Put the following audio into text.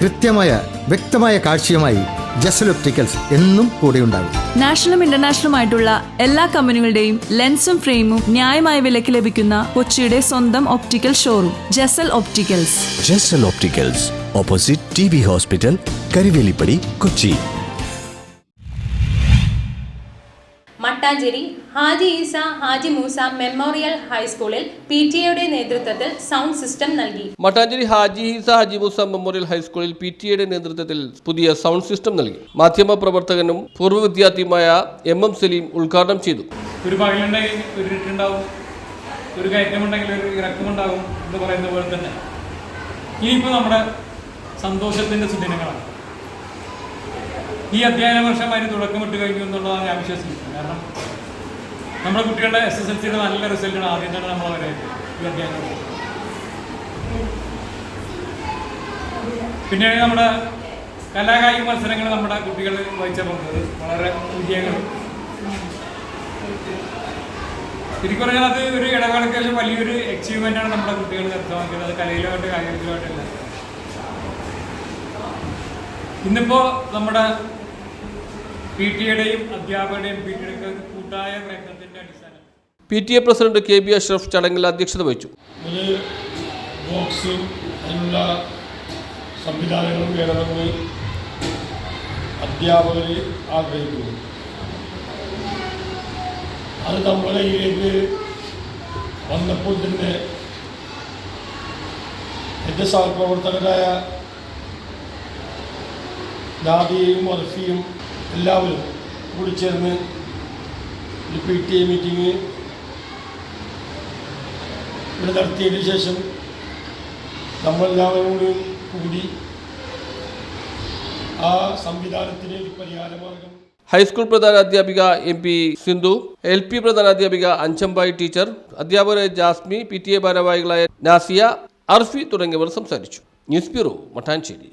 വ്യക്തമായ കാഴ്ചയുമായി ജസൽ ഒപ്റ്റിക്കൽസ് എന്നും കൂടെയുണ്ടാകും. നാഷണലും ഇന്റർനാഷണലുമായിട്ടുള്ള എല്ലാ കമ്പനികളുടെയും ലെൻസും ഫ്രെയിമും ന്യായമായ വിലയ്ക്ക് ലഭിക്കുന്ന കൊച്ചിയുടെ സ്വന്തം optical showroom Jasal opticals. Jasal opticals, opposite TB hospital, Karivelippady, Kochi. Mattancherry Haji Esa Haji Moosa memorial ഹൈസ്കൂളിൽ PTA നേതൃത്വത്തിൽ സൗണ്ട് സിസ്റ്റം നൽകി. മട്ടാഞ്ചേരി ഹാജി ഈസ ഹാജി മൂസ മെമ്മോറിയൽ ഹൈസ്കൂളിൽ PTA നേതൃത്വത്തിൽ പുതിയ സൗണ്ട് സിസ്റ്റം നൽകി. മാധ്യമ പ്രവർത്തകനും പൂർവ്വ വിദ്യാർത്ഥിയുമായ MM സലീം ഉദ്ഘാടനം ചെയ്തു. ഒരു പകലുണ്ടെങ്കിൽ ഒരു ഇരുട്ടുണ്ടാവും, ഒരു കയറ്റമുണ്ടെങ്കിൽ ഒരു ഇറക്കമുണ്ടാകും എന്ന് പറയുന്ന പോലെ തന്നെ ഇനിയിപ്പോൾ നമ്മുടെ സന്തോഷത്തിൻ്റെ സുദിനങ്ങളാണ്. ഈ അധ്യയന വർഷം അതിന് തുടക്കമിട്ട് കഴിഞ്ഞു എന്നുള്ളതാണ് ഞാൻ വിശ്വസിക്കുന്നത്. കാരണം നമ്മുടെ കുട്ടികളുടെ SSLCയുടെ നല്ല റിസൾട്ടാണ് ആദ്യം തന്നെ നമ്മൾ വരെ ഈ അധ്യയന വർഷം. പിന്നെ നമ്മുടെ കലാകായിക മത്സരങ്ങൾ നമ്മുടെ കുട്ടികൾ വഹിച്ചപ്പോൾ വളരെ വിജയങ്ങൾ. ശരിക്കും പറഞ്ഞാൽ അത് ഒരു ഇടവേളയ്ക്ക് ശേഷം വലിയൊരു അച്ചീവ്മെൻ്റാണ് നമ്മുടെ കുട്ടികൾ വ്യക്തമാക്കിയത്. അത് കലയിലുമായിട്ട് കായികത്തിലുമായിട്ടല്ല. ഇന്നിപ്പോൾ നമ്മുടെ PTA അധ്യാപകരുടെയും PTA കൂട്ടായ പ്രയത്നത്തിൻ്റെ അടിസ്ഥാനം PTA പ്രസിഡന്റ് KB അഷ്റഫ് ചടങ്ങിൽ അധ്യക്ഷത വഹിച്ചു. ഒരു ബോക്സും അതിനുള്ള സംവിധാനങ്ങളും വേണമെന്ന് അധ്യാപകർ ആഗ്രഹിക്കുന്നു. അത് നമ്മുടെ ഇതിലേക്ക് വന്നപ്പോൾ തന്നെ എൻ്റെ സഹപ്രവർത്തകരായ നാദിയയും അർഫിയും എല്ലാവരും കൂടി ചേർന്ന് ഒരു PTA മീറ്റിംഗ് ഇവിടെ നടത്തിയതിന് ശേഷം നമ്മളെല്ലാവരും കൂടി ആ സംവിധാനത്തിന് ഒരു പരിഹാരമാർഗം. ഹൈസ്കൂൾ പ്രധാനാധ്യാപിക MP സിന്ധു, LP പ്രധാനാധ്യാപിക അഞ്ചമ്പായി ടീച്ചർ, അധ്യാപകരായ ജാസ്മി, PTA ഭാരവാഹികളായ നാസിയ, അർഫി തുടങ്ങിയവർ സംസാരിച്ചു. News bureau, Mattancherry.